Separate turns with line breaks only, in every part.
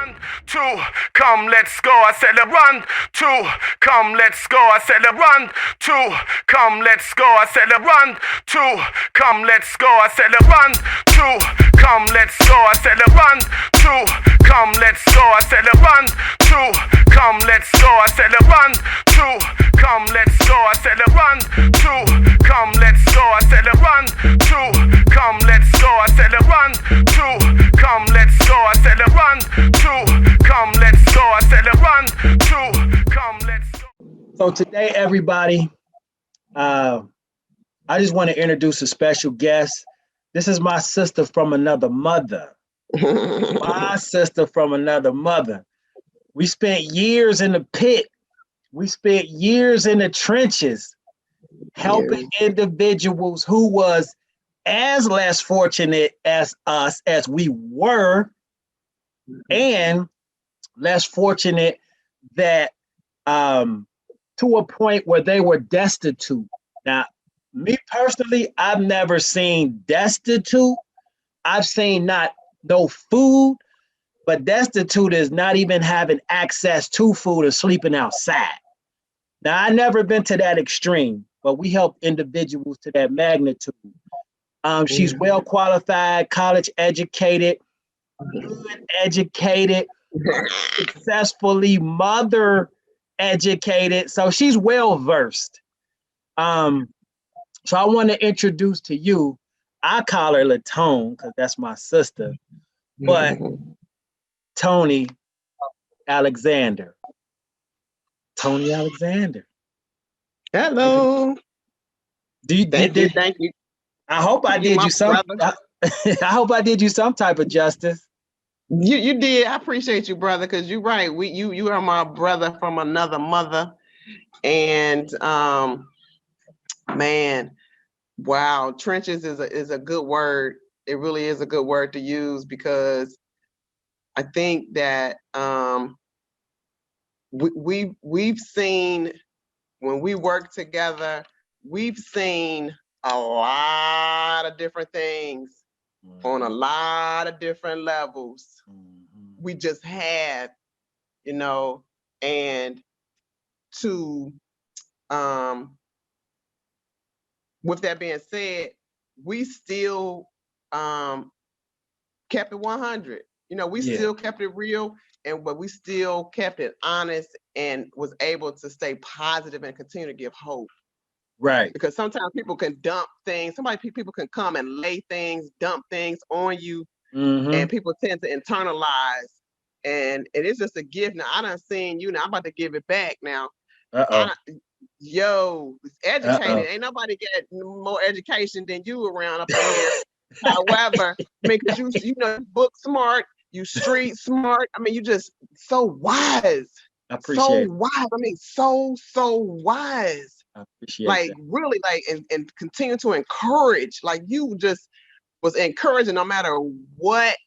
run, two, come, let's go. I said, run, two, come, let's go. I said, run, two, come, let's go. I said, run, two, come, let's go. I said, run, two, come, let's go. I said, run, two, come, let's go. I said, run, two, come, let's go. I said, run, two, come, let's go. I said, run, two, come, let's go. I said, run, two, come, let's go. I said, run, two, come, let's go. I said, run, two, come, let's go. I said, run, two, come, let's go.
So today, everybody, I just want to introduce a special guest. This is my sister from another mother. My sister from another mother. We spent years in the pit. We spent years in the trenches helping individuals who was as less fortunate as us as we were, and less fortunate that to a point where they were destitute. Now, me personally, I've never seen destitute. I've seen no food, but destitute is not even having access to food or sleeping outside. Now, I've never been to that extreme, but we help individuals to that magnitude. She's well qualified, college educated, good educated, successfully mother educated. So she's well versed. So I want to introduce to you, I call her Latone because that's my sister, but Toni Alexander. Toni Alexander.
Hello.
Thank you. I hope I did you some. I hope I did you some type of justice.
You did. I appreciate you, brother, because you're right. You are my brother from another mother, and man, wow, trenches is a good word. It really is a good word to use, because I think that we've seen, when we work together, we've seen a lot of different things on a lot of different levels. We just have, and to with that being said, we still kept it 100. We still kept it real, but we still kept it honest and was able to stay positive and continue to give hope.
Right.
Because sometimes people can dump things. People can come and lay things, dump things on you, and people tend to internalize. And it is just a gift. Now, I done seen you. Now, I'm about to give it back now. It's educated. Ain't nobody get more education than you around up in here. However, because you book smart, you street smart. I mean, you just so wise.
I appreciate it.
Wise. I mean, so wise.
I appreciate
that. Really, and continue to encourage. Like, you just was encouraging no matter what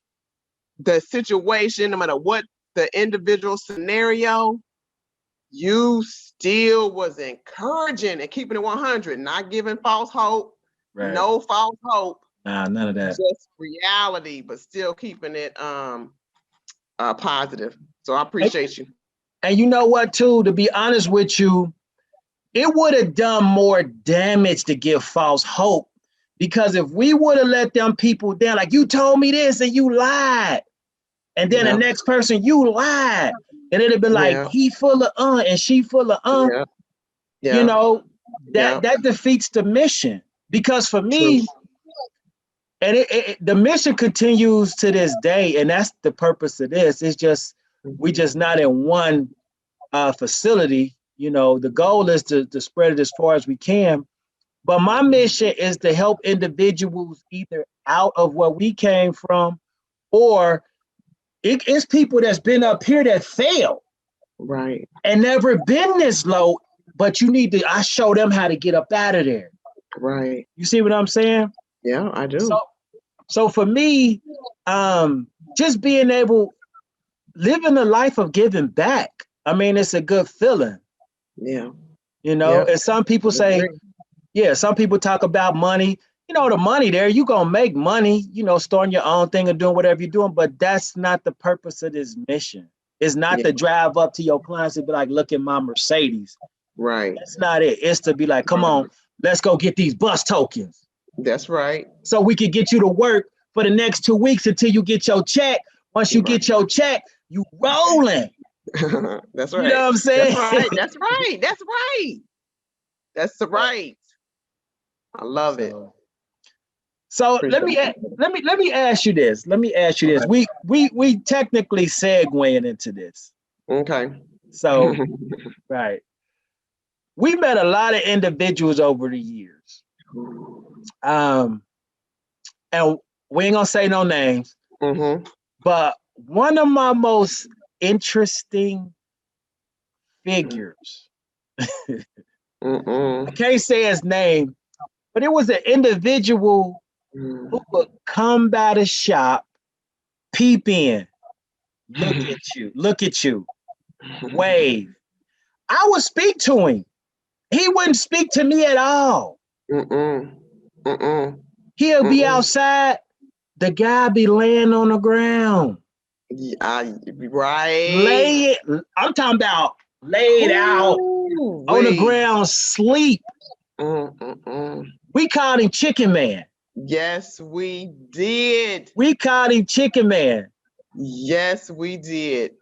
the situation, no matter what the individual scenario, you still was encouraging and keeping it 100, not giving false hope, no false hope.
Nah, none of that.
Just reality, but still keeping it positive. So I appreciate you.
And you know what, too, to be honest with you, it would have done more damage to give false hope, because if we would have let them people down, like, you told me this and you lied, and then the next person, you lied, and it'd have been like, he full of and she full of that defeats the mission. Because for me, and the mission continues to this day, and that's the purpose of this. It's just, we just not in one facility. The goal is to spread it as far as we can. But my mission is to help individuals either out of where we came from, or it's people that's been up here that failed.
Right.
And never been this low, but I show them how to get up out of there.
Right.
You see what I'm saying?
Yeah, I do.
So for me, just being able, living a life of giving back, I mean, it's a good feeling.
Yeah.
And some people say, some people talk about money. you know, the money there, you gonna make money, you know, starting your own thing and doing whatever you're doing, but that's not the purpose of this mission. It's not
Yeah.
to drive up to your clients and be like, look at my Mercedes.
Right.
That's not it. It's to be like, come on, let's go get these bus tokens
That's right.
so we can get you to work for the next 2 weeks until you get your check. Once you get your check, you rolling.
That's
You
right.
know what I'm saying?
That's right. That's right. That's right. That's right. I love it.
So let me ask you this. Let me ask you this. We technically segueing into this.
Okay.
So right. We met a lot of individuals over the years. And we ain't gonna say no names, but one of my most interesting figures, I can't say his name, but it was an individual who would come by the shop, peep in, look at you, wave. I would speak to him. He wouldn't speak to me at all. He'll be outside. The guy be laying on the ground.
Right.
I'm talking about laid out on the ground, sleep. We called him Chicken Man.
Yes, we did.
We called him Chicken Man.
Yes, we did.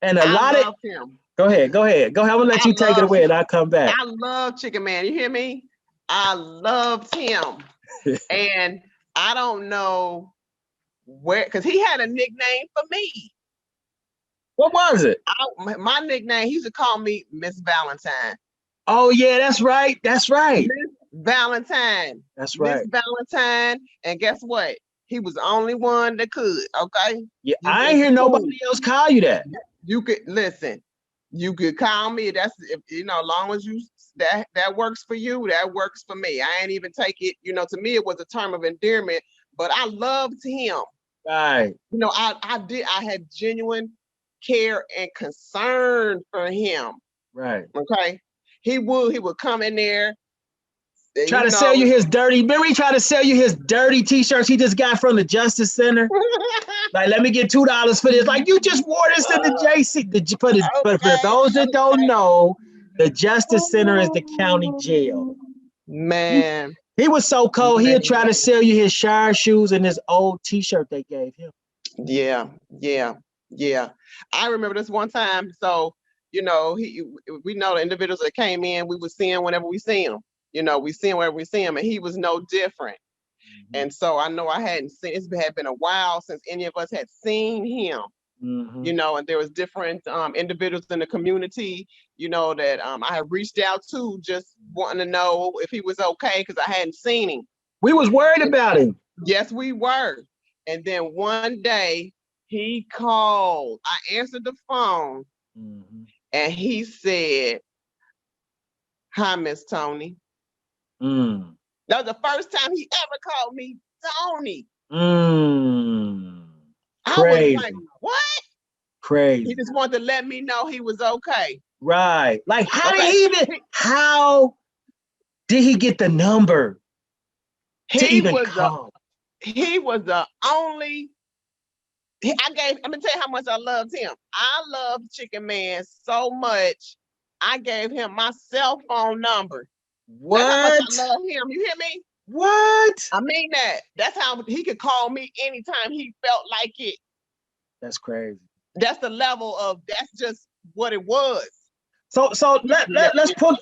And
I love him.
Go ahead. I'm gonna let you take it away and I'll come back.
I love Chicken Man. You hear me? I loved him. And I don't know where, because he had a nickname for me.
What was it?
My nickname, he used to call me Miss Valentine.
Oh yeah, that's right. That's right.
Miss Valentine.
That's right.
Miss Valentine. And guess what? He was the only one that could. Okay.
Yeah, I ain't hear nobody else call you that.
You could listen. You could call me. That's, if you know, as long as you that works for you, that works for me. I ain't even take it. You know, to me, it was a term of endearment. But I loved him.
Right.
You know, I had genuine care and concern for him.
Right.
Okay. He would come in there.
Try to sell you his dirty. Remember, he tried to sell you his dirty t-shirts he just got from the Justice Center. Like, let me get $2 for this. Like, you just wore this to the JC. For those that don't know, the Justice Center is the county jail.
Man.
He was so cold, he'd try to sell you his shire shoes and his old t-shirt they gave him. Yeah.
I remember this one time. So, you know, we know the individuals that came in, we would see him whenever we see him. You know, we see him wherever we see him, and he was no different. And so I know I hadn't seen, it had been a while since any of us had seen him. You know, and there was different individuals in the community, you know, that I had reached out to, just wanting to know if he was okay, because I hadn't seen him.
We was worried about him.
Yes, we were. And then one day he called. I answered the phone, and he said, "Hi, Miss Toni." That was the first time he ever called me Toni. I was like, what?
Crazy.
He just wanted to let me know he was okay.
Right. Like, how did he get the number to even call?
He was the only, I'm gonna tell you how much I loved him. I loved Chicken Man so much, I gave him my cell phone number.
What?
That's how much I love him. You hear me?
What?
I mean that. That's how he could call me anytime he felt like it.
That's crazy.
That's the level of, that's just what it was.
So let's pull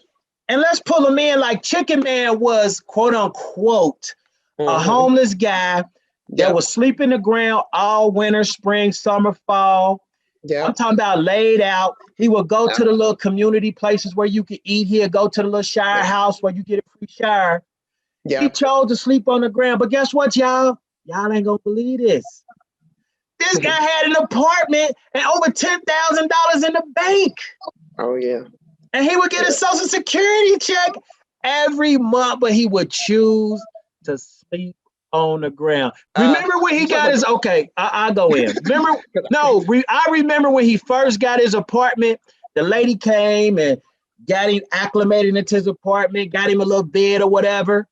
him in. Like, Chicken Man was, quote unquote, a homeless guy that would sleep in the ground all winter, spring, summer, fall. I'm talking about laid out. He would go to the little community places where you could eat. He'd go to the little shire house where you get a free shire. He chose to sleep on the ground. But guess what, y'all? Y'all ain't gonna believe this. This guy had an apartment and over $10,000 in the bank.
Oh, yeah.
And he would get a Social Security check every month, but he would choose to sleep on the ground. Remember when he got his, I'll go in. I remember when he first got his apartment, the lady came and got him acclimated into his apartment, got him a little bed or whatever.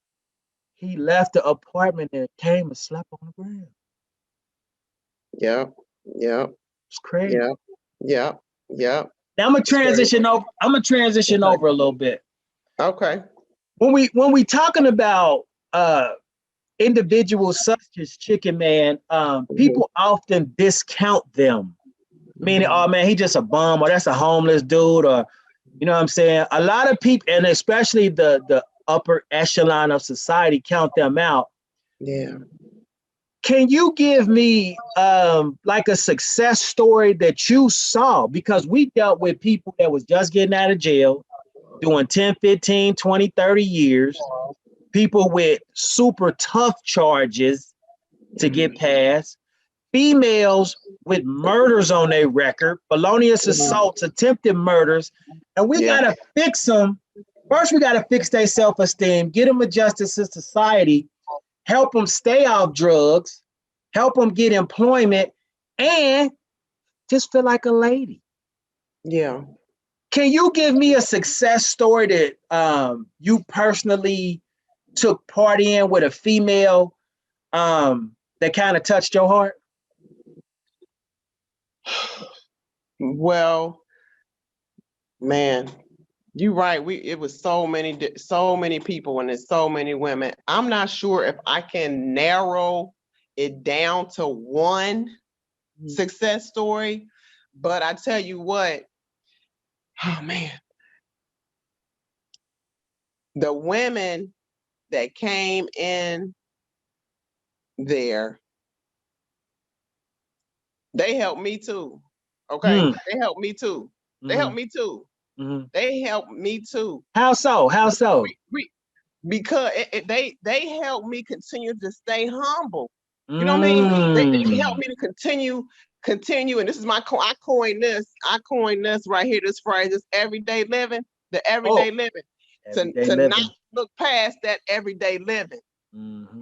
He left the apartment and came and slept on the ground.
Yep. Yep.
It's crazy.
Yep. Yep. Yep.
Now I'm gonna
It's crazy.
transition over. I'm gonna transition
Okay.
over a little bit.
Okay.
When we talking about individuals such as Chicken Man, people often discount them, meaning, oh man, he just a bum, or that's a homeless dude, or you know what I'm saying. A lot of people, and especially the upper echelon of society, count them out.
Yeah.
Can you give me like a success story that you saw? Because we dealt with people that was just getting out of jail, doing 10, 15, 20, 30 years, people with super tough charges to get past, females with murders on their record, felonious assaults, attempted murders, and we
Yeah.
gotta fix them. First, we gotta fix their self-esteem, get them adjusted to society, help them stay off drugs, help them get employment, and just feel like a lady.
Yeah.
Can you give me a success story that you personally took part in with a female that kind of touched your heart?
Well, man, you're right. It was so many people and there's so many women. I'm not sure if I can narrow it down to one success story, but I tell you what, oh man, the women that came in there, they helped me too. Okay, they helped me too. They helped me too. They helped me too.
How so? How so?
Because they helped me continue to stay humble. You know what I mean? They helped me to continue, and this is I coined this right here, this phrase, this everyday living, the everyday living.
Everyday
to
living.
not look past that everyday living.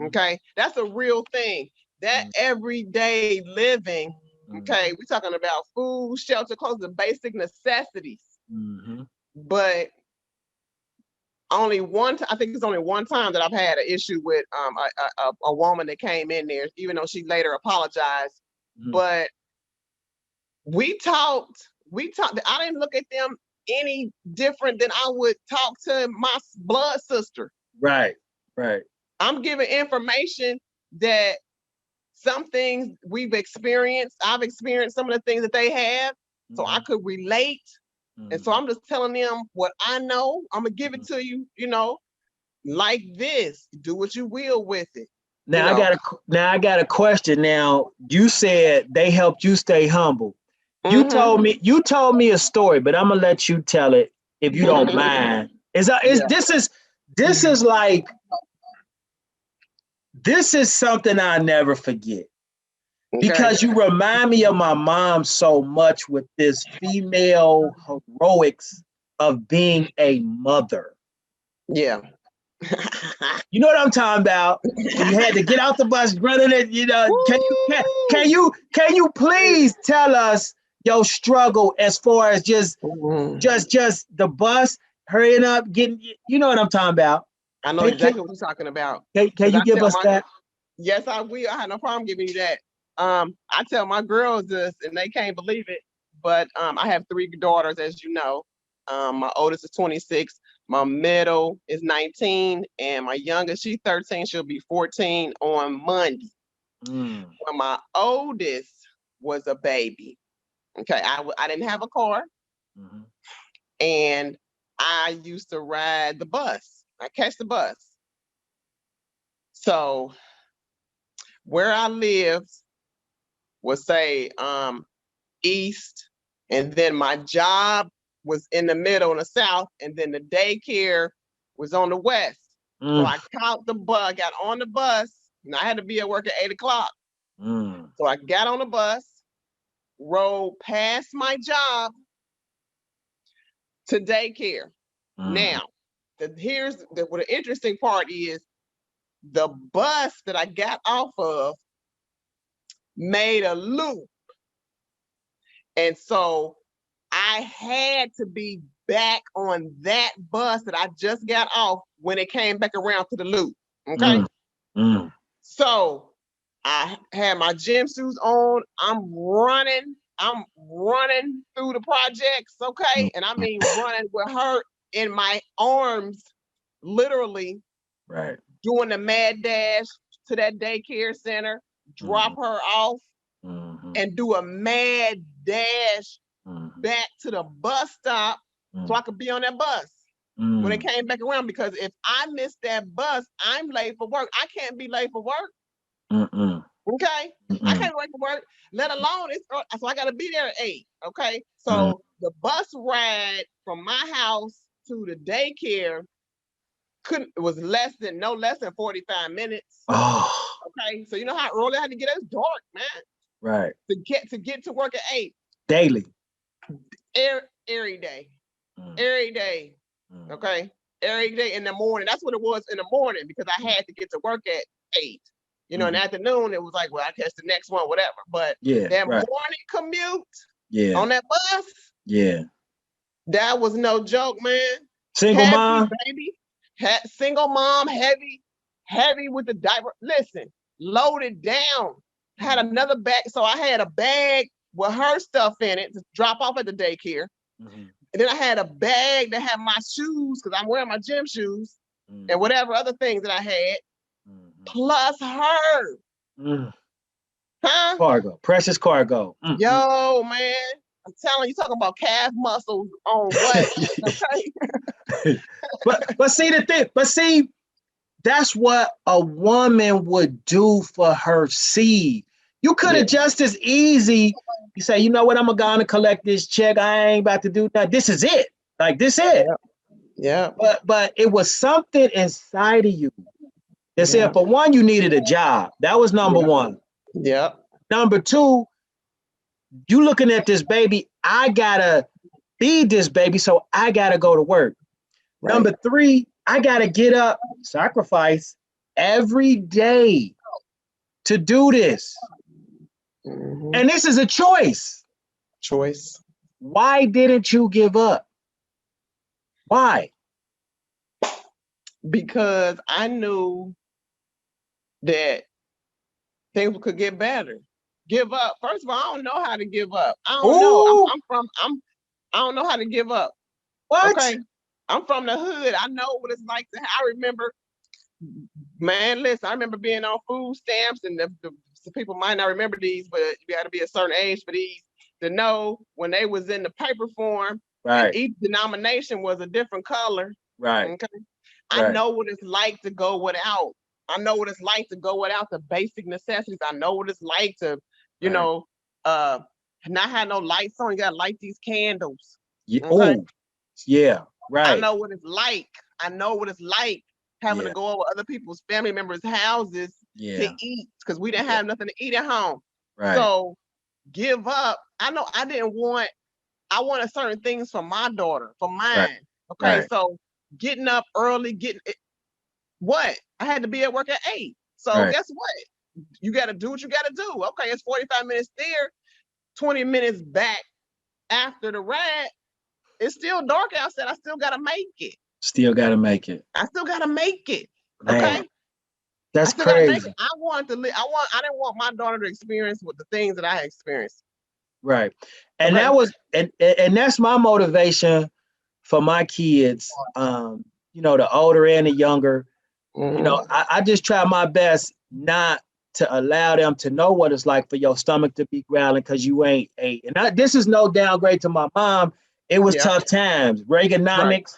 Okay, that's a real thing. That everyday living. Okay, we're talking about food, shelter, clothes, the basic necessities. But I think it's only one time that I've had an issue with a woman that came in there, even though she later apologized. But we talked. I didn't look at them any different than I would talk to my blood sister.
Right.
I'm giving information that some things we've experienced. I've experienced some of the things that they have, so I could relate. And so I'm just telling them what I know. I'm gonna give it to you, like this. Do what you will with it.
Now I got a question. Now you said they helped you stay humble. You told me a story, but I'm gonna let you tell it if you don't mind. This is something I never forget. Because you remind me of my mom so much with this female heroics of being a mother.
Yeah.
You know what I'm talking about? When you had to get off the bus running it, can you please tell us your struggle as far as just the bus hurrying up, getting, you know what I'm talking about?
I know exactly what you're talking about.
Can you give us that?
Yes, I will. I have no problem giving you that. I tell my girls this and they can't believe it, but I have 3 daughters, as you know. My oldest is 26, my middle is 19, and my youngest, she's 13, she'll be 14 on Monday. When my oldest was a baby, okay, I didn't have a car, and I used to ride the bus. I catch the bus. So where I lived was say east, and then my job was in the middle in the south, and then the daycare was on the west. So I got on the bus, and I had to be at work at 8 o'clock. So I got on the bus, rode past my job to daycare. Now, what the interesting part is, the bus that I got off of made a loop. And so I had to be back on that bus that I just got off when it came back around to the loop. Okay.
Mm.
So I had my gym shoes on. I'm running through the projects. Okay. And I mean, running with her in my arms, literally
Right.
doing the mad dash to that daycare center, drop her off, and do a mad dash back to the bus stop so I could be on that bus when it came back around. Because if I miss that bus, I'm late for work. I can't be late for work. Okay, I can't wait for work. Let alone it's so I got to be there at 8. Okay, so the bus ride from my house to the daycare was no less than 45 minutes.
Oh.
Okay, so you know how early I had to get? It's dark, man.
Right.
To get to work at 8
daily.
Every day. Every day. Okay. Every day in the morning. That's what it was in the morning, because I had to get to work at 8. You know, in the afternoon, it was like, well, I catch the next one, whatever. But that morning commute on that bus, that was no joke, man.
Single
heavy,
mom?
Baby. Single mom, heavy with the diaper. Listen, loaded down. Had another bag. So I had a bag with her stuff in it to drop off at the daycare. And then I had a bag that had my shoes, because I'm wearing my gym shoes, and whatever other things that I had, plus her. Huh?
Cargo, precious cargo.
Yo, man. I'm telling you, talking about calf muscles on what? Okay.
but see, that's what a woman would do for her seed. You could have just as easy, you say, you know what, I'm gonna go on and collect this check. I ain't about to do that. This is it. Like this it.
Yeah.
But it was something inside of you that said, for one, you needed a job. That was number one.
Yeah.
Number two, you looking at this baby, I gotta feed this baby, so I gotta go to work. Right. Number three, I gotta get up, sacrifice every day to do this. And this is a choice. Why didn't you give up? Why?
Because I knew that things could get better. Give up. First of all, I don't know how to give up. I don't know. I don't know how to give up.
What?
Okay. I'm from the hood. I know what it's like I remember, man, listen, I remember being on food stamps, and the people might not remember these, but you got to be a certain age for these to know when they was in the paper form.
Right.
And each denomination was a different color.
Right.
Okay. I know what it's like to go without. I know what it's like to go without the basic necessities. I know what it's like to, you know, not have no lights on. You gotta light these candles.
Yeah. Okay? Oh, yeah. Right.
I know what it's like. I know what it's like having to go over other people's family members' houses to eat, because we didn't have nothing to eat at home. Right. So give up. I know I wanted certain things for my daughter, for mine. Right. Okay. Right. So getting up early, I had to be at work at 8. So guess what? You got to do what you got to do. Okay. It's 45 minutes there, 20 minutes back after the ride. It's still dark outside. I still got to make it.
Still got to make it.
I still got to make it.
Man,
okay.
That's crazy.
I wanted to live. I didn't want my daughter to experience with the things that I experienced.
Right. And that was, and that's my motivation for my kids. You know, the older and the younger. You know, I just try my best not to allow them to know what it's like for your stomach to be growling because you ain't ate. And this is no downgrade to my mom. It was tough times. Reaganomics.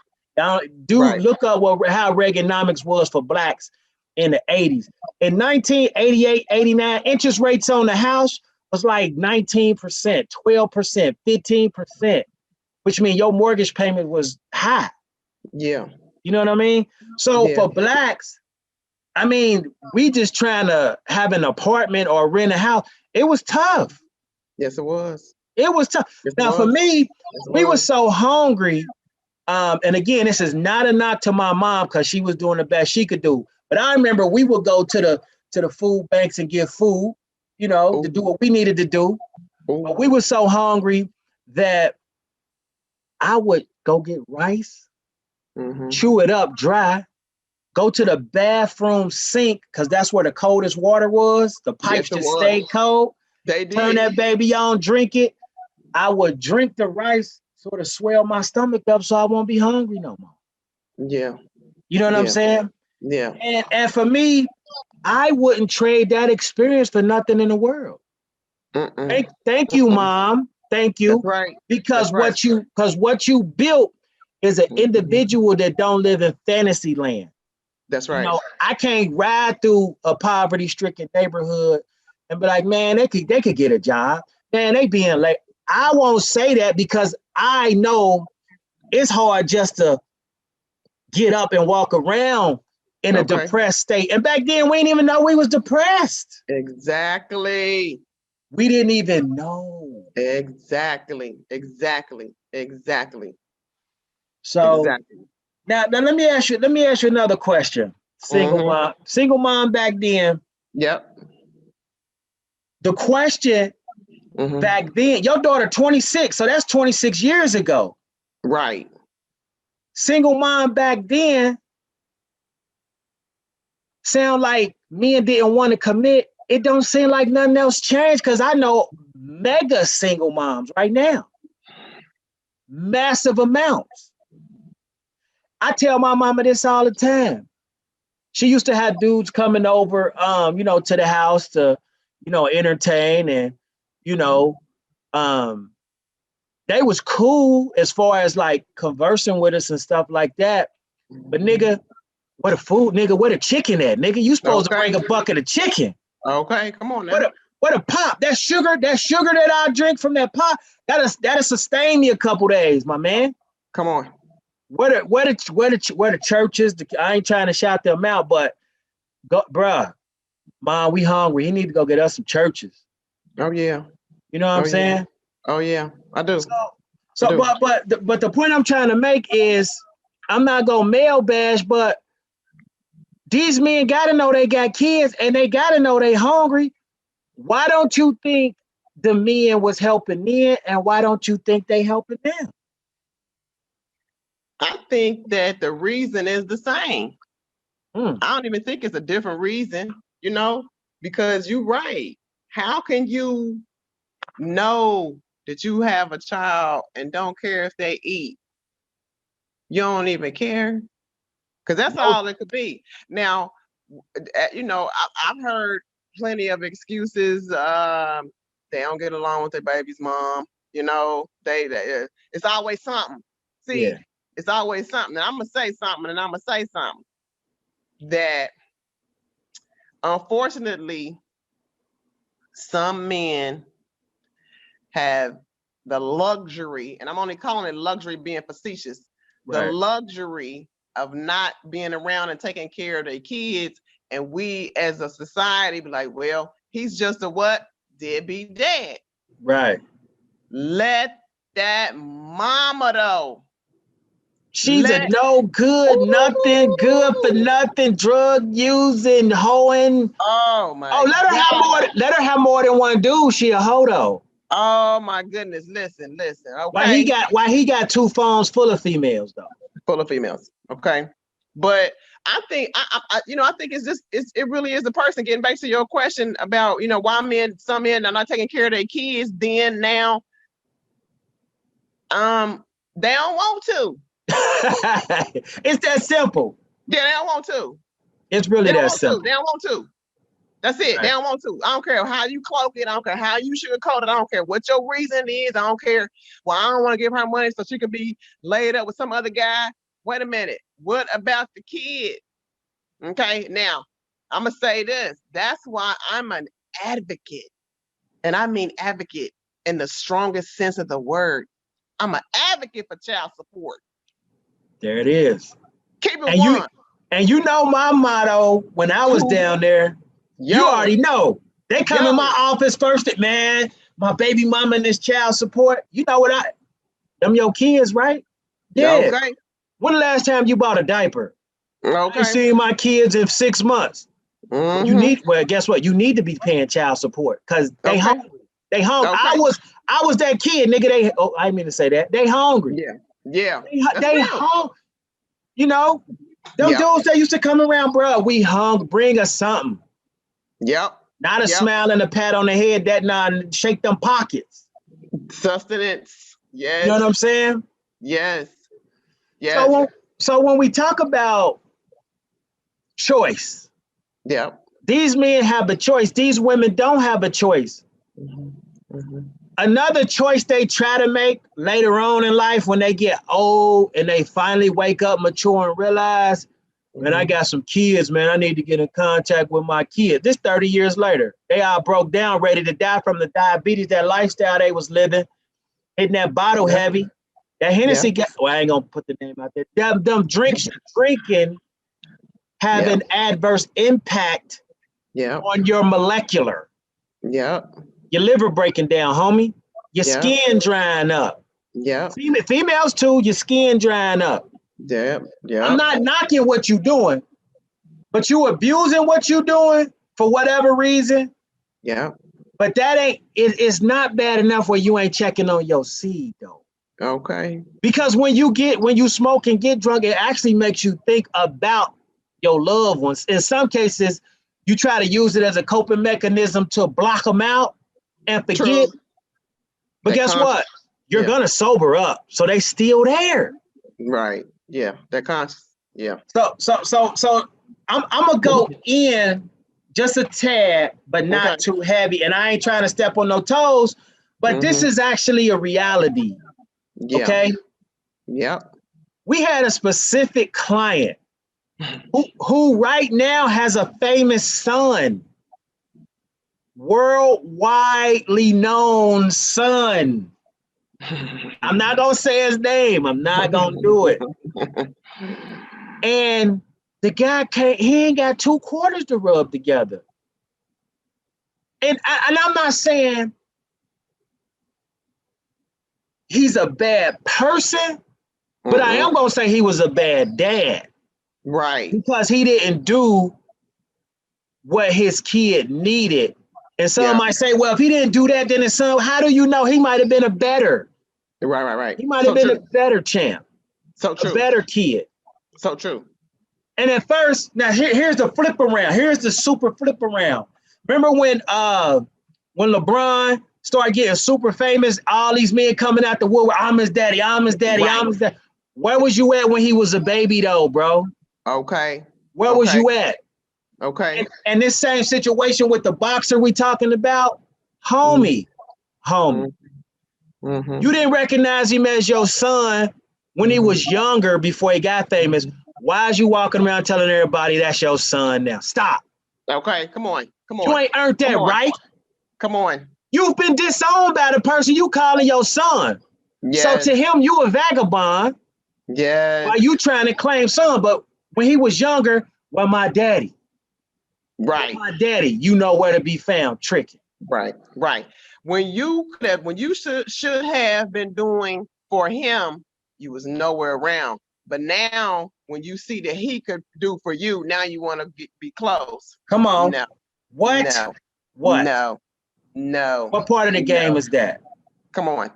Look up how Reaganomics was for blacks in the 80s. In 1988, 89, interest rates on the house was like 19%, 12%, 15%, which means your mortgage payment was high.
Yeah.
You know what I mean? So for blacks, I mean, we just trying to have an apartment or rent a house. It was tough.
Yes, it was.
It was tough. For me, we were so hungry. And again, this is not a knock to my mom because she was doing the best she could do. But I remember we would go to the food banks and get food, you know, to do what we needed to do. But we were so hungry that I would go get rice, chew it up dry, go to the bathroom sink, because that's where the coldest water was. The pipes
Yes, it
just
was.
stayed cold.
They
Turn
did.
that baby on, drink it. I would drink the rice, sort of swell my stomach up so I won't be hungry no more.
Yeah.
You know what I'm
Yeah.
saying?
Yeah.
And for me, I wouldn't trade that experience for nothing in the world.
Mm-mm.
Thank you, Mom. Thank you.
That's right.
Because
That's right.
what you built is an
Mhm.
individual that don't live in fantasy land.
That's
You
right.
know, I can't ride through a poverty-stricken neighborhood and be like, man, they could get a job. Man, they being late. I won't say that because I know it's hard just to get up and walk around in a
Okay.
depressed state. And back then, we didn't even know we was depressed.
Exactly.
We didn't even know.
Exactly. Exactly. Exactly.
So
Exactly.
now let me ask you another question.
Mhm.
Single mom back then.
Yep.
The question
Mhm.
back then, your daughter 26, so that's 26 years ago.
Right.
Single mom back then sound like men didn't want to commit. It don't seem like nothing else changed because I know mega single moms right now. Massive amounts. I tell my mama this all the time. She used to have dudes coming over, to the house to, entertain and, you know, um, they was cool as far as like conversing with us and stuff like that. But nigga, where the food, nigga? Where the chicken at, nigga? You supposed to
Okay.
bring a bucket of chicken.
Okay. Come on now.
What a pop? That sugar that I drink from that pop, that'll sustain me a couple days, my man.
Come on.
Where the churches? I ain't trying to shout them out, but go, bruh, mom, we hungry. You need to go get us some churches.
Oh yeah.
You know what I'm
Oh yeah.
saying?
Oh yeah. I do.
So,
do.
but the point I'm trying to make is, I'm not gonna male bash, but these men gotta know they got kids and they gotta know they hungry. Why don't you think the men was helping men, and why don't you think they helping them?
I think that the reason is the same.
Mm.
I don't even think it's a different reason, because you're right. How can you know that you have a child and don't care if they eat? You don't even care? Because that's
No,
all it could be. Now, I've heard plenty of excuses. They don't get along with their baby's mom. It's always something. See,
yeah,
it's always something. And I'm gonna say something, and I'm gonna say something that, unfortunately, some men have the luxury, and I'm only calling it luxury being facetious, the
right.
luxury of not being around and taking care of their kids. And we as a society be like, well, he's just a what? Deadbeat dad.
Right.
Let that mama though.
She's a no good, nothing, good for
Ooh.
nothing, drug using, hoeing.
Oh
Oh,
my God.
let her have more than one dude. She a hoe though.
Oh my goodness. Listen.
Why
Okay.
he got two phones full of females though?
Full of females. Okay. But I think I think it really is the person. Getting back to your question about why some men are not taking care of their kids. Then now, they don't want to.
It's that simple.
Yeah, they don't want to.
It's really
They don't
that
want to.
simple.
They don't want to. That's it. They
Right.
don't want to. I don't care how you cloak it. I don't care how you sugarcoat it. I don't care what your reason is. I don't care. Well, I don't want to give her money so she can be laid up with some other guy. Wait a minute. What about the kid? Okay. Now, I'm going to say this. That's why I'm an advocate. And I mean advocate in the strongest sense of the word. I'm an advocate for child support.
There it is.
Keep it
And
one.
you know my motto when I was down there. You already know. They come in my office first. Man, my baby mama and this child support. You know what them your kids, right? Yeah.
Okay.
When the last time you bought a diaper? I ain't
Okay.
seen my kids in 6 months.
Mm-hmm.
Well, guess what? You need to be paying child support because they hungry. They hungry.
Okay.
I was that kid, nigga. I didn't mean to say that. They hungry.
Yeah. Yeah.
They hungry. You know, Them
Yep.
dudes that used to come around, bro, we hung, bring us something.
Yep.
Not a
Yep.
smile and a pat on the head, that not shake them pockets.
Sustenance. Yes.
You know what I'm saying?
Yes. Yes.
So when we talk about choice,
Yep.
these men have a choice. These women don't have a choice. Another choice they try to make later on in life when they get old and they finally wake up, mature, and realize, man, I got some kids, man. I need to get in contact with my kids. This 30 years later, they all broke down, ready to die from the diabetes, that lifestyle they was living, hitting that bottle heavy. That Hennessy got, well, I ain't gonna put the name out there. Them drinking have an adverse impact on your molecular. Your liver breaking down, homie. Your skin drying up. Females too, your skin drying up. I'm not knocking what you doing, but you abusing what you doing for whatever reason. But that it's not bad enough where you ain't checking on your seed though.
Okay.
Because when you smoke and get drunk, it actually makes you think about your loved ones. In some cases, you try to use it as a coping mechanism to block them out and forget.
True.
But guess what? You're gonna sober up, so they still there.
Right. Yeah. They're conscious. Yeah.
So I'm gonna go in just a tad, but not too heavy. And I ain't trying to step on no toes, but this is actually a reality. Okay.
Yep.
We had a specific client who right now has a famous son, worldwidely known son. I'm not gonna say his name. I'm not gonna do it. And the guy he ain't got 2 quarters to rub together. And I'm not saying he's a bad person, but I am gonna say he was a bad dad.
Right.
Because he didn't do what his kid needed. And some might say, well, if he didn't do that, then his son, how do you know? He might have been a better.
Right.
He might have been a better champ.
So true.
A better kid.
So true.
And at first, now here's the flip around. Here's the super flip around. Remember when LeBron started getting super famous, all these men coming out the woodwork, I'm his daddy, I'm his daddy, I'm his daddy. Where was you at when he was a baby though, bro?
Okay.
Where was you at?
Okay.
And this same situation with the boxer we talking about, homie. You didn't recognize him as your son when he was younger before he got famous. Why is you walking around telling everybody that's your son now? Stop.
Okay, come on.
You ain't earned that right.
Come on.
You've been disowned by the person you calling your son.
Yes.
So to him, you a vagabond.
Yes.
While you trying to claim son, but when he was younger, well, my daddy.
Right.
My daddy, you know where to be found, tricking.
Right. When you should have been doing for him, you was nowhere around. But now, when you see that he could do for you, now you want to be close.
Come on.
No.
What?
No.
What?
No.
What part of the game is that?
Come on.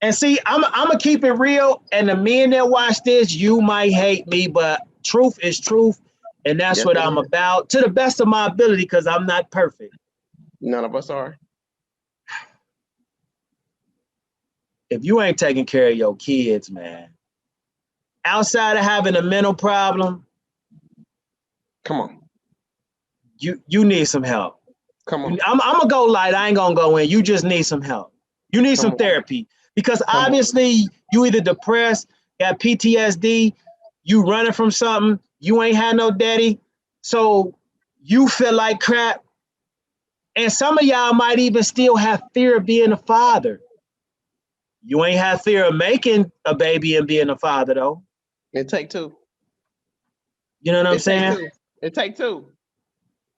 And see, I'm gonna keep it real. And the men that watch this, you might hate me, but truth is truth, and that's what I'm about to the best of my ability, because I'm not perfect.
None of us are.
If you ain't taking care of your kids, man, outside of having a mental problem,
come on,
you need some help.
Come on.
I'm gonna go light. I ain't gonna go in. You just need some help. You need some therapy, because obviously you either depressed, got PTSD, you running from something, you ain't had no daddy, so you feel like crap. And some of y'all might even still have fear of being a father. You ain't have fear of making a baby and being a father though.
It take two.
You know what I'm saying?
It take two.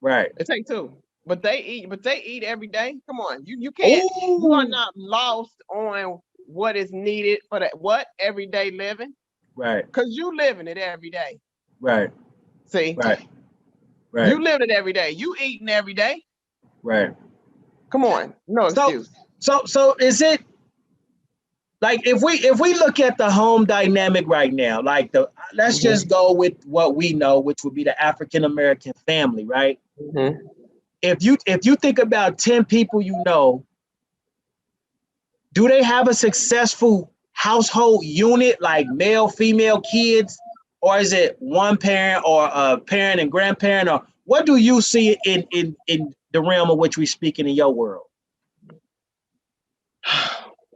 Right.
It take two. But they eat every day. Come on, you can't. Ooh. You are not lost on what is needed for that everyday living.
Right.
Because you living it every day.
Right.
See.
Right.
You live it every day. You eating every day.
Right.
Come on, no excuse.
So is it? like if we look at the home dynamic right now, like let's just go with what we know, which would be the African American family, right? If you think about 10 people you know, do they have a successful household unit like male, female, kids, or is it one parent or a parent and grandparent, or what do you see in the realm of which we speak in your world?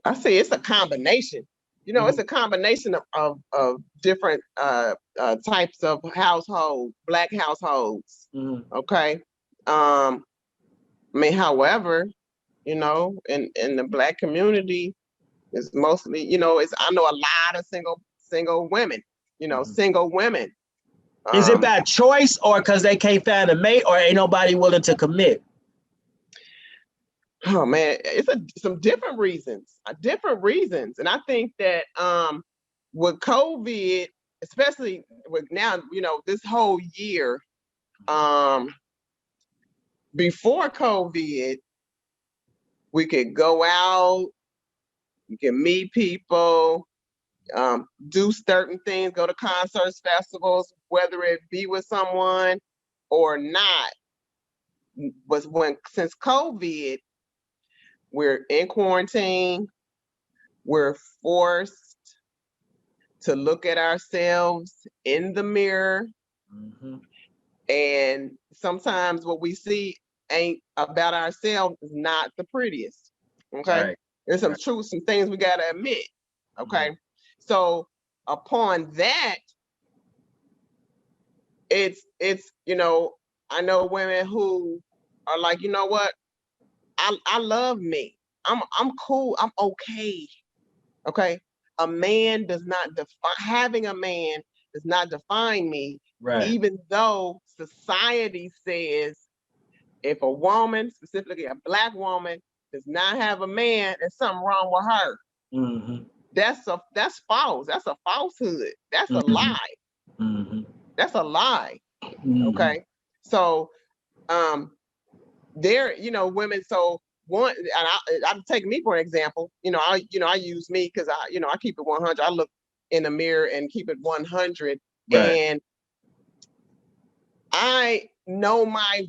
I say it's a combination. You know, it's a combination of different types of household, Black households. Okay. I mean, however, you know, in the Black community, it's mostly, you know, I know a lot of single women, you know, single women.
Is it by choice or because they can't find a mate or ain't nobody willing to commit?
Oh man, it's some different reasons, and I think that with COVID, especially with now, you know, this whole year, before COVID, we could go out, you can meet people, do certain things, go to concerts, festivals, whether it be with someone or not. But since COVID, we're in quarantine, we're forced to look at ourselves in the mirror. And sometimes what we see ain't about ourselves is not the prettiest. Okay.
Right.
There's some truth, some things we gotta admit. Okay. So upon that, it's, you know, I know women who are like, you know what? I love me. I'm cool. I'm okay. Okay. A man does not define, having a man does not define me.
Right.
Even though society says if a woman, specifically a Black woman, does not have a man, there's something wrong with her. That's false. That's a falsehood. That's a lie. That's a lie. Okay. So there, you know, women, so one, and I'm taking me for an example, you know, I use me because I keep it 100. I look in the mirror and keep it 100. Right. And I know my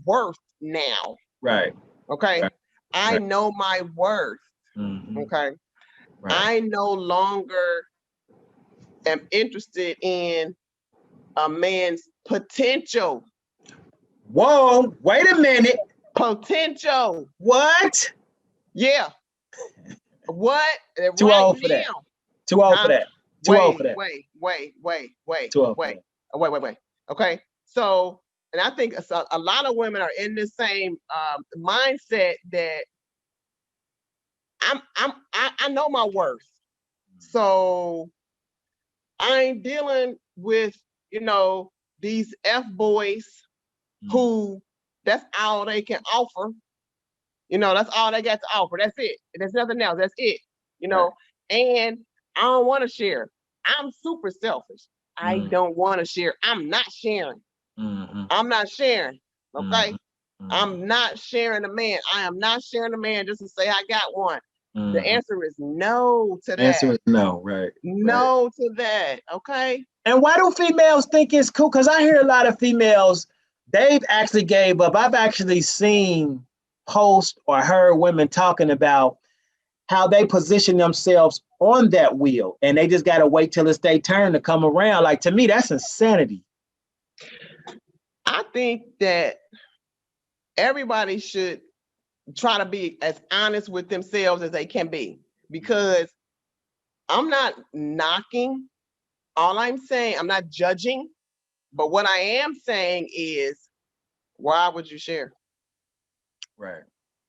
worth now. Right. Okay. Right. I know my worth. Okay. Right. I no longer am interested in a man's potential.
Whoa, wait a minute.
Potential.
What?
Yeah. What?
Too
right
old for
now.
that. Too old for that. Too old for that.
Wait. Okay. So, and I think a lot of women are in the same mindset that I know my worth. So I ain't dealing with, you know, these F boys who that's all they can offer. You know, that's all they got to offer. That's it. There's nothing else. That's it. You know, and I don't want to share. I'm super selfish. I don't want to share. I'm not sharing. I'm not sharing. Okay. I'm not sharing a man. I am not sharing a man just to say I got one. The answer is no to that.
The answer is no, right?
No to that. Okay.
And why do females think it's cool? Because I hear a lot of females, they've actually gave up. I've actually seen posts or heard women talking about how they position themselves on that wheel and they just got to wait till it's their turn to come around. Like, to me, that's insanity.
I think that everybody should try to be as honest with themselves as they can be, because I'm not knocking. All I'm saying, I'm not judging, but what I am saying is, why would you share?
Right.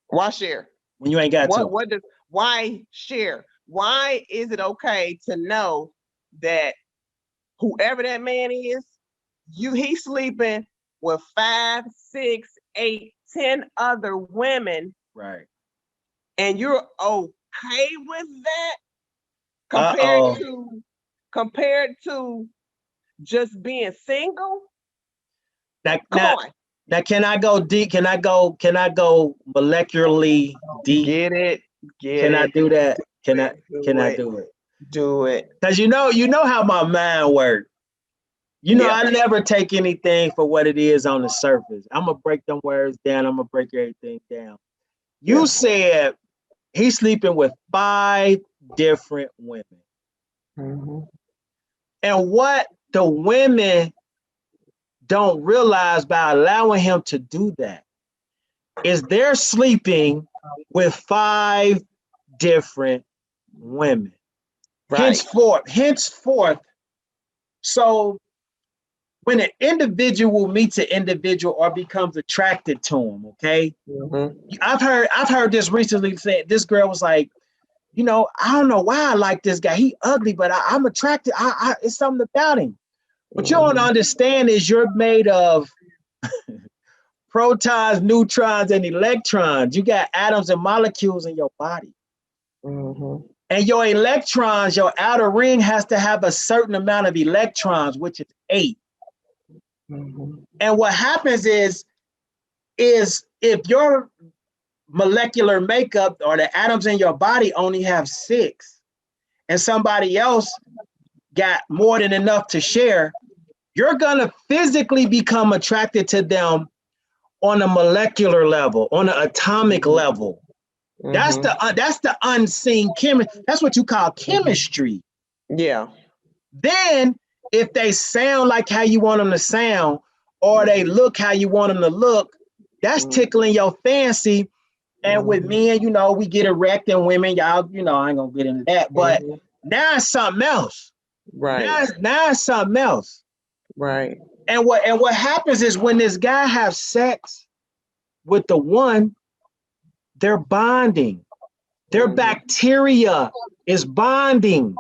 Why share?
When you ain't got to.
Why share? Why is it okay to know that whoever that man is, he's sleeping with 5, 6, 8, 10 other women.
Right.
And you're okay with that compared to just being single?
Come on. Now, can I go deep? Can I go molecularly deep?
Get it.
Can I do that? Can I
it.
do it?
Do it.
Because you know how my mind works. You know,
Yeah.
I never take anything for what it is on the surface. I'm gonna break them words down. I'm gonna break everything down. You
Yeah.
said he's sleeping with 5 different women.
Mhm.
And what the women don't realize by allowing him to do that is they're sleeping with 5 different women.
Right.
Henceforth, so when an individual meets an individual or becomes attracted to him, okay?
Mhm.
I've heard this recently saying this girl was like, I don't know why I like this guy. He ugly, but I'm attracted. It's something about him. What you don't
Mhm.
understand is you're made of protons, neutrons, and electrons. You got atoms and molecules in your body.
Mhm.
And your electrons, your outer ring has to have a certain amount of electrons, which is 8.
Mhm.
And what happens is if your molecular makeup or the atoms in your body only have 6, and somebody else got more than enough to share, you're gonna physically become attracted to them on a molecular level, on an atomic level. That's
Mhm.
the unseen chemistry. That's what you call chemistry.
Yeah.
Then, if they sound like how you want them to sound, or they look how you want them to look, that's tickling your fancy. And with
Mhm.
men, we get erect, and women, y'all, I ain't gonna get into that. But
Mhm.
now it's something else.
Right.
Now it's something else.
Right.
And what happens is when this guy has sex with the one, they're bonding. Their
Mhm.
bacteria is bonding.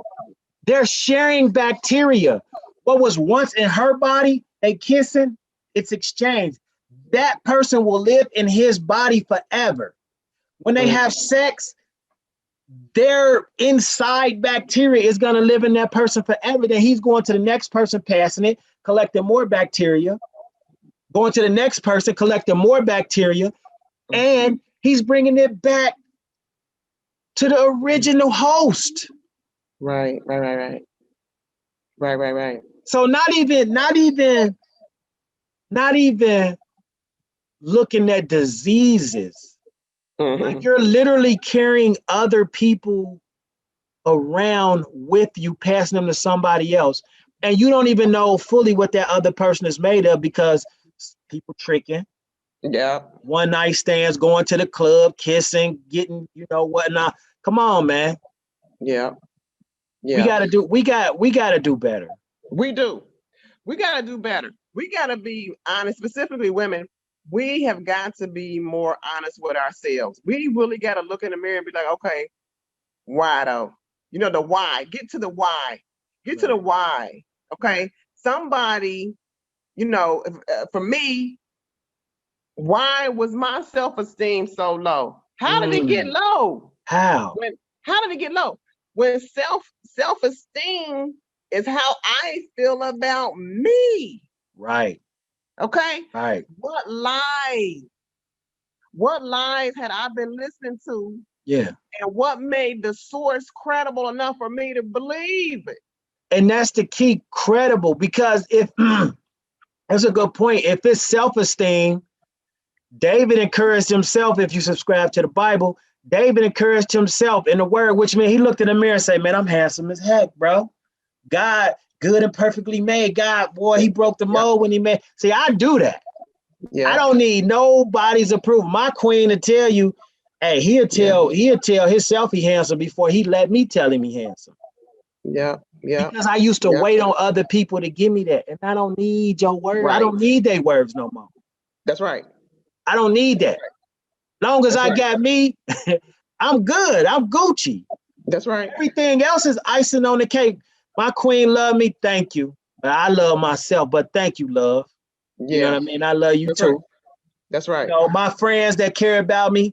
They're sharing bacteria. What was once in her body, they kissing, it's exchanged. That person will live in his body forever. When they have sex, their inside bacteria is going to live in that person forever. Then he's going to the next person, passing it, collecting more bacteria, going to the next person, collecting more bacteria, and he's bringing it back to the original host.
Right. Right. Right. Right. Right. Right. Right.
So not even looking at diseases. Like
Mhm.
you're literally carrying other people around with you, passing them to somebody else. And you don't even know fully what that other person is made of because people tricking,
Yeah.
one night stands, going to the club, kissing, getting, whatnot. Come on, man.
Yeah.
We
Yeah.
gotta do we gotta do better.
We do. We got to do better. We got to be honest, specifically women. We have got to be more honest with ourselves. We really got to look in the mirror and be like, okay, why though? The why. Get to the why. Get to the
Right.
why. Okay. Somebody, for me, why was my self-esteem so low? How did it get low?
How?
How did it get low? When self-esteem is how I feel about me.
Right.
Okay.
Right.
What lies? What lies had I been listening to?
Yeah.
And what made the source credible enough for me to believe it?
And that's the key, credible, because if that's a good point. If it's self-esteem, David encouraged himself. If you subscribe to the Bible, David encouraged himself in the word, which means he looked in the mirror and said, man, I'm handsome as heck, bro. God, good and perfectly made. God, boy, he broke the
Yep.
mold when he made. See, I do that. I
Yeah.
don't need nobody's approval. My queen to tell you, hey, he'll tell himself he handsome before he let me tell him he handsome.
Yeah. Yeah.
Because I used to
Yeah.
wait on other people to give me that. And I don't need your word. I
Right.
don't need their words no more.
That's right.
I don't need that. Long as
That's
I
right.
got me, I'm good. I'm Gucci.
That's right.
Everything else is icing on the cake. My queen love me. Thank you. But I love myself. But thank you, love. You know what
Yeah.
I mean? I love you
That's right.
too.
That's right.
My friends that care about me,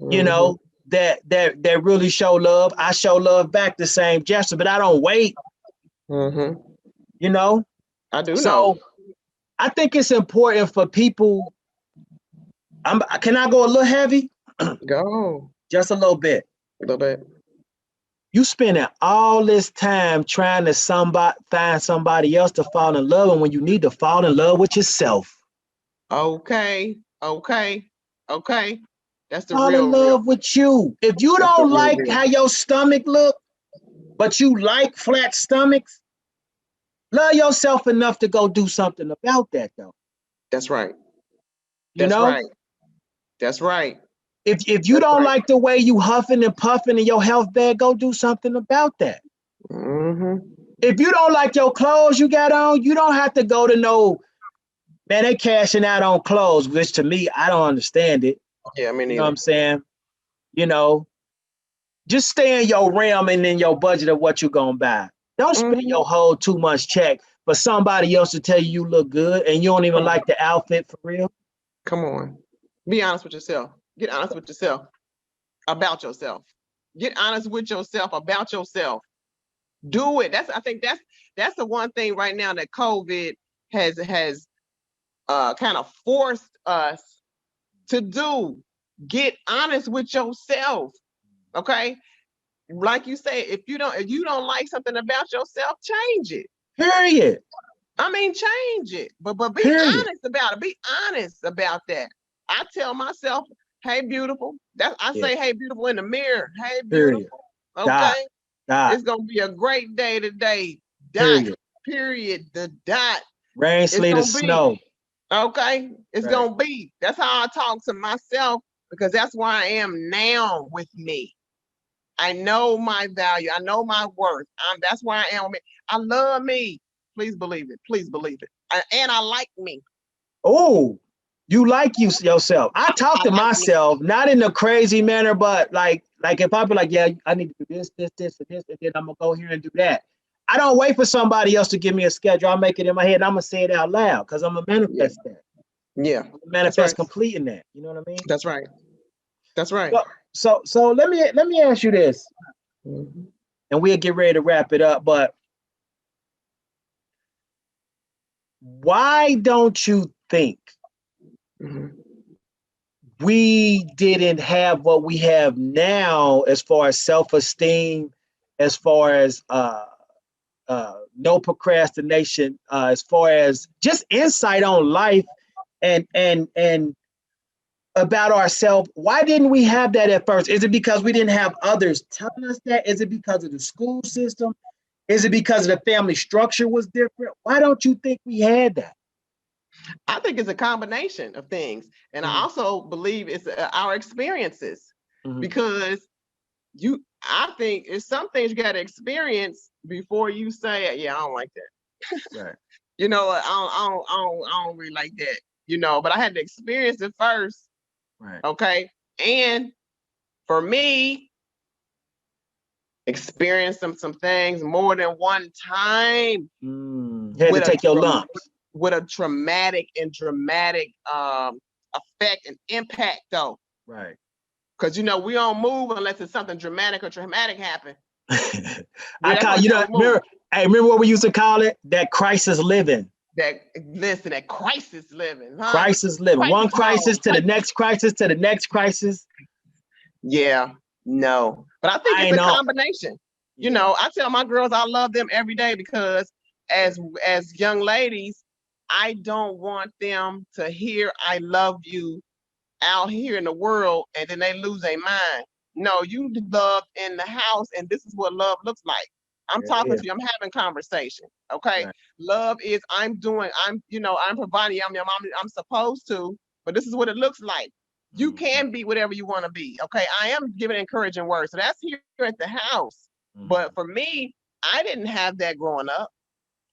Mm-hmm.
that really show love. I show love back the same gesture, but I don't wait,
Mm-hmm.
you know.
I do know.
So I think it's important for people. Can I go a little heavy?
Go
Just a little bit.
a little bit.
You spending all this time trying to find somebody else to fall in love with when you need to fall in love with yourself.
Okay. That's the
Fall in
real.
love with you. If you
That's the
don't
real
like
deal.
how your stomach look, but you like flat stomachs, love yourself enough to go do something about that, though.
That's right.
You
That's
know,
right. That's right.
if you
That's
don't
right.
like the way you huffing and puffing and your health bad, go do something about that.
Mm-hmm.
If you don't like your clothes you got on, you don't have to go to no, man, they cashing out on clothes, which to me, I don't understand it.
Yeah, me
You know what
neither.
I'm saying? You know, just stay in your realm and in your budget of what you're gonna buy. Don't spend
Mm-hmm.
your whole 2 months check for somebody else to tell you look good and you don't even
Come on.
like the outfit for real.
Come on. Be honest with yourself. Get honest with yourself about yourself. Get honest with yourself about yourself. Do it. I think that's the one thing right now that COVID has kind of forced us to do. Get honest with yourself. Okay? Like you say, if you don't like something about yourself, change it.
Period.
I mean, change it. But be
Period.
honest about it. Be honest about that. I tell myself, hey beautiful. I
Yeah.
say hey beautiful in the mirror. Hey
Period.
beautiful.
Dot.
Okay.
Dot.
It's gonna be a great day today. Dot.
Period.
Period. The dot.
Rain,
It's
sleet, or
gonna be.
snow.
Okay. It's
Right.
gonna be. That's how I talk to myself because that's where I am now with me. I know my value. I know my worth. That's where I am with me. I love me. Please believe it. Please believe it. And I like me.
Oh, you like yourself. I talk
I
to
like me.
myself, not in a crazy manner, but like if I be like, yeah, I need to do this, and this, and then I'm gonna go here and do that. I don't wait for somebody else to give me a schedule. I'll make it in my head and I'm gonna say it out loud because I'm gonna
Yeah.
manifest that.
Yeah.
I'm gonna
That's
manifest
right.
completing that. You know what I mean?
That's right. That's right.
So let me ask you this,
Mhm.
and we'll get ready to wrap it up. But why don't you think
Mhm.
we didn't have what we have now as far as self-esteem, as far as no procrastination, as far as just insight on life and about ourselves? Why didn't we have that at first? Is it because we didn't have others telling us that? Is it because of the school system? Is it because of the family structure was different? Why don't you think we had that?
I think it's a combination of things. And I
Mhm,
also believe it's our experiences
mhm.
because I think it's some things you got to experience before you say, yeah, I don't like that.
Right,
You know, I don't really like that, but I had to experience it first.
right.
Okay. And for me, experience some things more than one time
You had to
with a
take your lumps.
with a traumatic and dramatic effect and impact though.
Right.
Because we don't move unless it's something dramatic or traumatic happen.
I
That's the
call
only time we move.
remember what we used to call it? That crisis living.
That crisis living, huh?
Crisis living. One crisis to the next crisis to the next crisis.
Yeah, no. But I think
I
it's
ain't
a
know.
combination.
Yeah.
I tell my girls I love them every day because as young ladies, I don't want them to hear I love you out here in the world and then they lose their mind. No, you love in the house, and this is what love looks like. I'm
There it
talking
is.
to you, I'm having conversation. Okay.
Right.
Love is I'm providing, I'm supposed to, but this is what it looks like. You
Mhm,
can be whatever you want to be. Okay. I am giving encouraging words. So that's here at the house.
mhm.
But for me, I didn't have that growing up.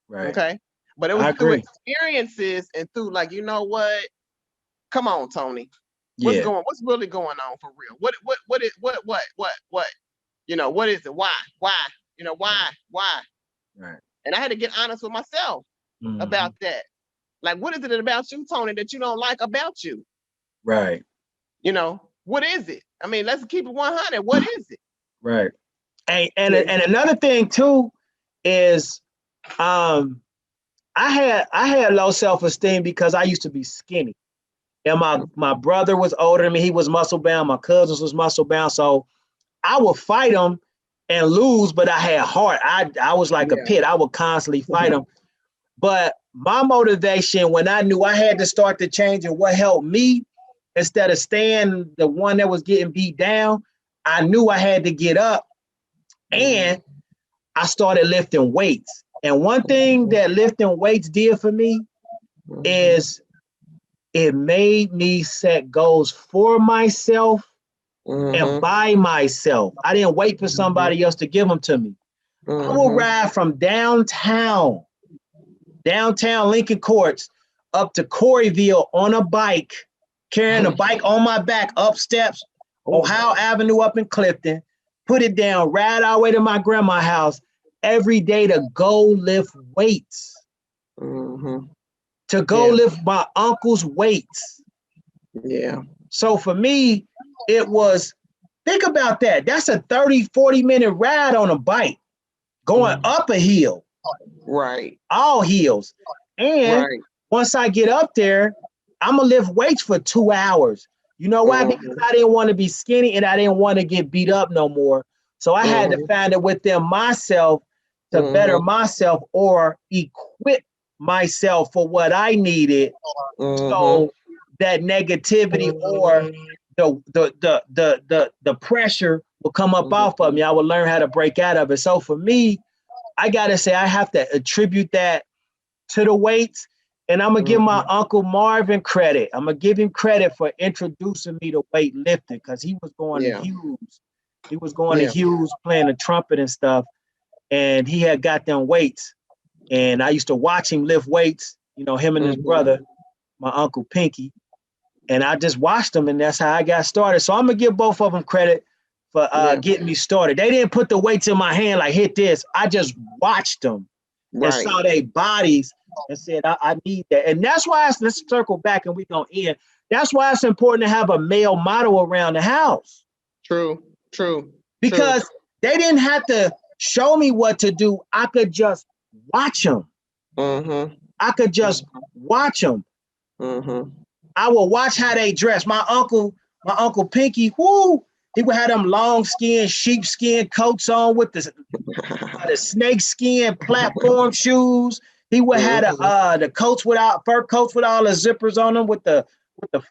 Right.
Okay. But it was
I
through
agree.
experiences and through like, you know what? Come on, Tony.
Yeah.
What's really going on for real? What is what? What is it? Why?
Right.
Why?
Right.
And I had to get honest with myself about
Mhm.
that. Like, what is it about you, Tony, that you don't like about you?
Right.
What is it? I mean, let's keep it 100. What is it?
Right.
Yeah.
And another thing too is um I had low self-esteem because I used to be skinny. And my brother was older than me. He was muscle bound. My cousins was muscle bound. So I would fight them and lose, but I had heart. I was like a
Yeah.
pit. I would constantly fight them. But my motivation when I knew I had to start to change and what helped me, instead of staying the one that was getting beat down, I knew I had to get up, and I started lifting weights. And one thing that lifting weights did for me is it made me set goals for myself and by myself. I didn't wait for somebody else to give them to me. I will ride from downtown Lincoln Courts up to Coreyville on a bike, carrying a bike on my back up steps, Ohio Avenue up in Clifton, put it down, ride all the way to my grandma's house every day to go lift weights, to go lift my uncle's weights.
Yeah.
So for me, it was, think about that. That's a 30, 40-minute ride on a bike, going up a hill.
Right.
All hills. And once I get up there, I'm gonna lift weights for 2 hours. You know why? Because I didn't want to be skinny and I didn't want to get beat up no more. So I had to find it within myself to better myself or equip myself for what I needed. So that negativity or the pressure will come up off of me. I would learn how to break out of it. So for me, I gotta say I have to attribute that to the weights, and I'm gonna give my Uncle Marvin credit. I'm gonna give him credit for introducing me to weightlifting because he was going to Hughes. He was going to Hughes playing the trumpet and stuff, and he had got them weights. And I used to watch him lift weights, you know, him and his brother, my Uncle Pinky. And I just watched them, and that's how I got started. So I'm gonna give both of them credit for getting me started. They didn't put the weights in my hand like hit this. I just watched them and saw their bodies and said, I need that. And that's why let's circle back and we're gonna end. That's why it's important to have a male model around the house.
True.
Because they didn't have to show me what to do. I could just watch them. I could just watch them. I will watch how they dress. My uncle Pinky, he would have them long skin, sheepskin coats on with the snake skin platform shoes. He would have the coats fur coats with all the zippers on them with the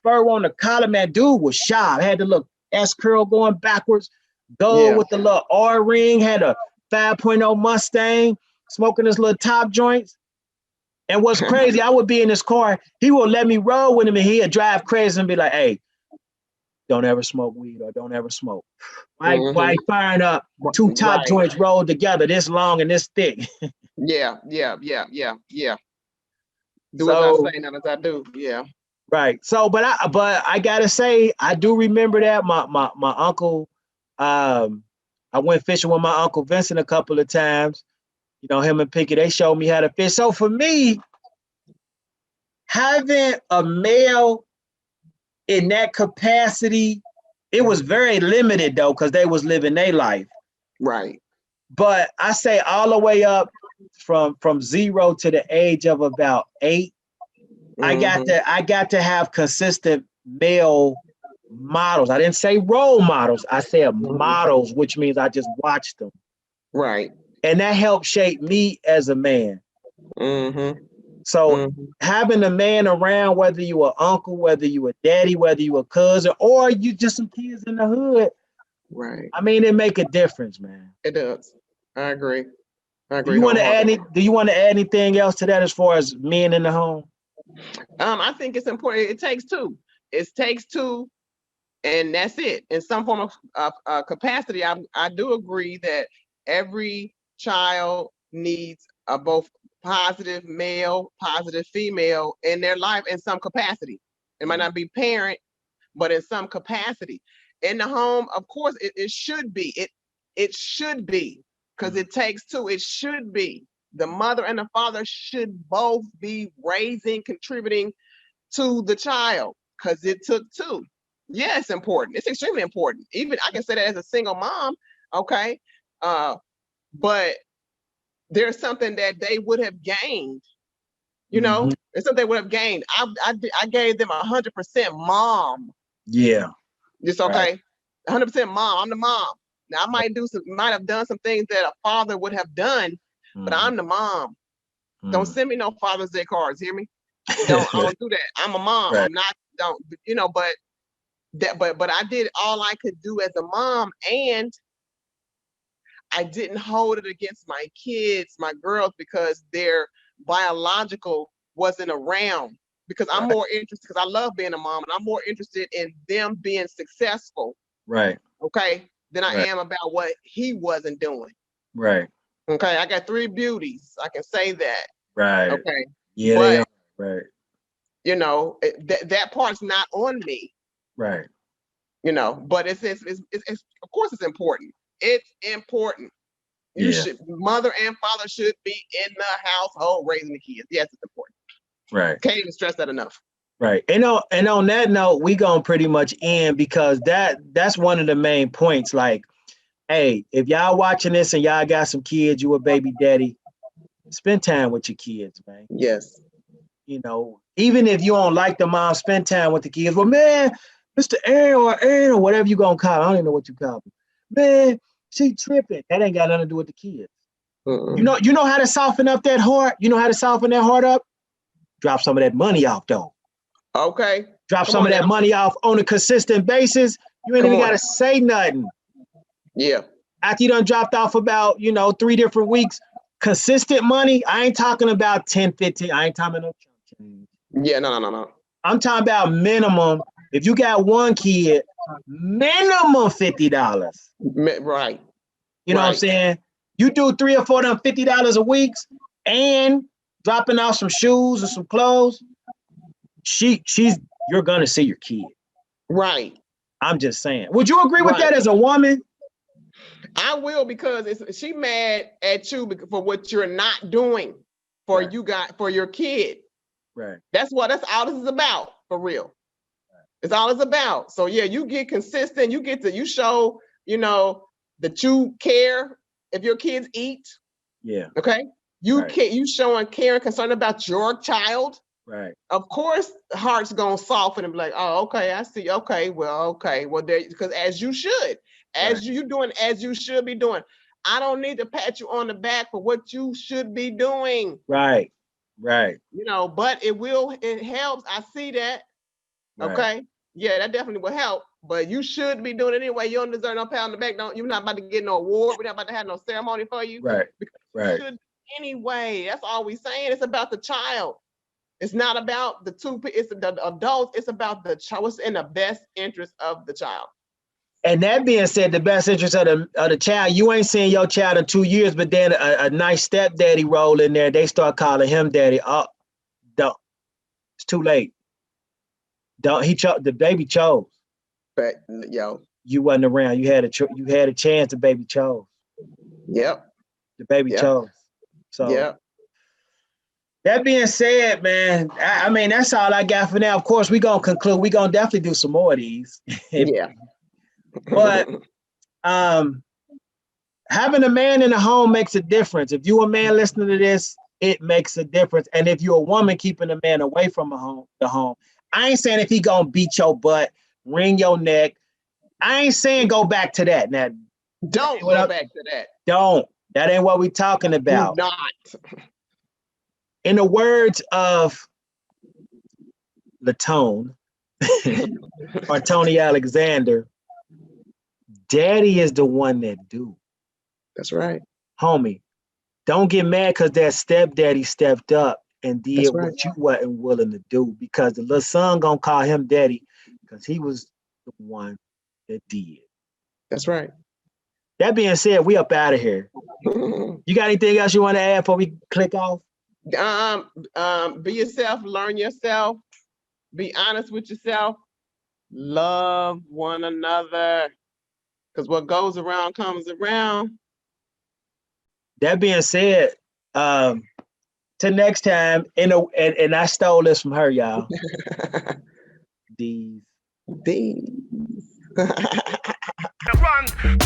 fur on the collar. Man, dude was sharp. Had the little S curl going backwards, gold with the little R ring. Had a 5.0 Mustang, smoking his little top joints. And what's crazy, I would be in his car. He would let me roll with him, and he'd drive crazy and be like, "Hey, don't ever smoke weed or don't ever smoke." Why firing up two top joints rolled together this long and this thick?
Yeah. Do
So,
as I say, not as I do. Yeah.
Right. So, but I gotta say, I do remember that my uncle. I went fishing with my Uncle Vincent a couple of times. You know, him and Pinky, they showed me how to fish. So for me, having a male in that capacity, it was very limited though, because they was living their life.
Right.
But I say all the way up from 0 to the age of about 8, I got to have consistent male models. I didn't say role models. I said models, which means I just watched them.
Right.
And that helped shape me as a man. So having a man around, whether you an uncle, whether you a daddy, whether you a cousin, or you just some kids in the hood,
right?
I mean, it make a difference, man.
It does. I agree.
Do you want to add anything else to that as far as men in the home?
I think it's important. It takes two. It takes two, and that's it. In some form of capacity, I do agree that every child needs a both positive male, positive female in their life in some capacity. It might not be parent, but in some capacity. In the home, of course, it should be. It should be, because it takes two. It should be. The mother and the father should both be raising, contributing to the child, because it took two. Yeah, it's important. It's extremely important. Even I can say that as a single mom, okay? But there's something that they would have gained. You know, there's something they would have gained. I gave them 100% mom.
Yeah.
It's okay. 100% mom. I'm the mom. Now I might have done some things that a father would have done, but I'm the mom. Don't send me no Father's Day cards. Hear me? I don't do that. I'm a mom.
Right.
I'm not. Don't but I did all I could do as a mom, and I didn't hold it against my kids, my girls, because their biological wasn't around. Because I'm more interested, because I love being a mom, and I'm more interested in them being successful.
Right.
Okay. Than I am about what he wasn't doing.
Right.
Okay. I got 3 beauties. I can say that.
Right.
Okay.
Yeah.
But
right.
That part's not on me.
Right.
But it's of course it's important. It's important. You should, mother and father should be in the household raising the kids. Yes, it's important.
Right.
Can't even stress that enough.
Right. And on that note, we gonna pretty much end, because that's one of the main points. Like, hey, if y'all watching this and y'all got some kids, you a baby daddy, spend time with your kids, man.
Yes.
Even if you don't like the mom, spend time with the kids. Well, man, Mr. Aaron or whatever you gonna call it, I don't even know what you call it. Man, she tripping. That ain't got nothing to do with the kids. You know how to soften up that heart? You know how to soften that heart up? Drop some of that money off, though.
Okay.
Drop some of that money off on a consistent basis. You ain't even got to say nothing.
Yeah.
After you done dropped off about, 3 different weeks, consistent money, I ain't talking about 10, 15. I ain't talking about no chump change.
Yeah, no.
I'm talking about minimum. If you got 1 kid, minimum $50.
Right.
You know what I'm saying? You do 3 or 4 of them $50 a week, and dropping off some shoes or some clothes, you're gonna see your kid.
Right.
I'm just saying. Would you agree with that as a woman?
I will, because she mad at you for what you're not doing for your kid.
Right.
That's all this is about, for real. Right. It's all it's about. So yeah, you get consistent. You show, that you care if your kids eat. Yeah. Okay. You showing care and concern about your child. Right. Of course, the heart's gonna soften and be like, oh, okay, I see. Okay, well, there, because as you should, you doing as you should be doing. I don't need to pat you on the back for what you should be doing. Right. Right. But it helps. I see that. Right. Okay. Yeah, that definitely will help. But you should be doing it anyway. You don't deserve no pat on the back. You're not about to get no award. We're not about to have no ceremony for you. Right. Because you should anyway. That's all we're saying. It's about the child. It's not about it's the adults. It's about the child. What's in the best interest of the child. And that being said, the best interest of the child, you ain't seeing your child in 2 years, but then a nice stepdaddy roll in there. They start calling him daddy. Oh, don't. It's too late. Don't. The baby chose. But you wasn't around. You had a chance. The baby chose. Yep. The baby chose. So. Yep. That being said, man, I mean, that's all I got for now. Of course, we're going to conclude. We're going to definitely do some more of these. Yeah. But having a man in the home makes a difference. If you're a man listening to this, it makes a difference. And if you're a woman keeping a man away from the home, I ain't saying if he going to beat your butt, wring your neck. I ain't saying go back to that. Now, don't go back to that. Don't. That ain't what we talking about. Do not. In the words of Latone or Toni Alexander, daddy is the one that do. That's right. Homie, don't get mad because that stepdaddy stepped up and did what you wasn't willing to do, because the little son gonna call him daddy because he was the one that did. That's right. That being said, we up out of here. You got anything else you want to add before we click off? Be yourself, learn yourself, be honest with yourself, love one another, because what goes around comes around. That being said, till next time, and I stole this from her, y'all. These.
Run to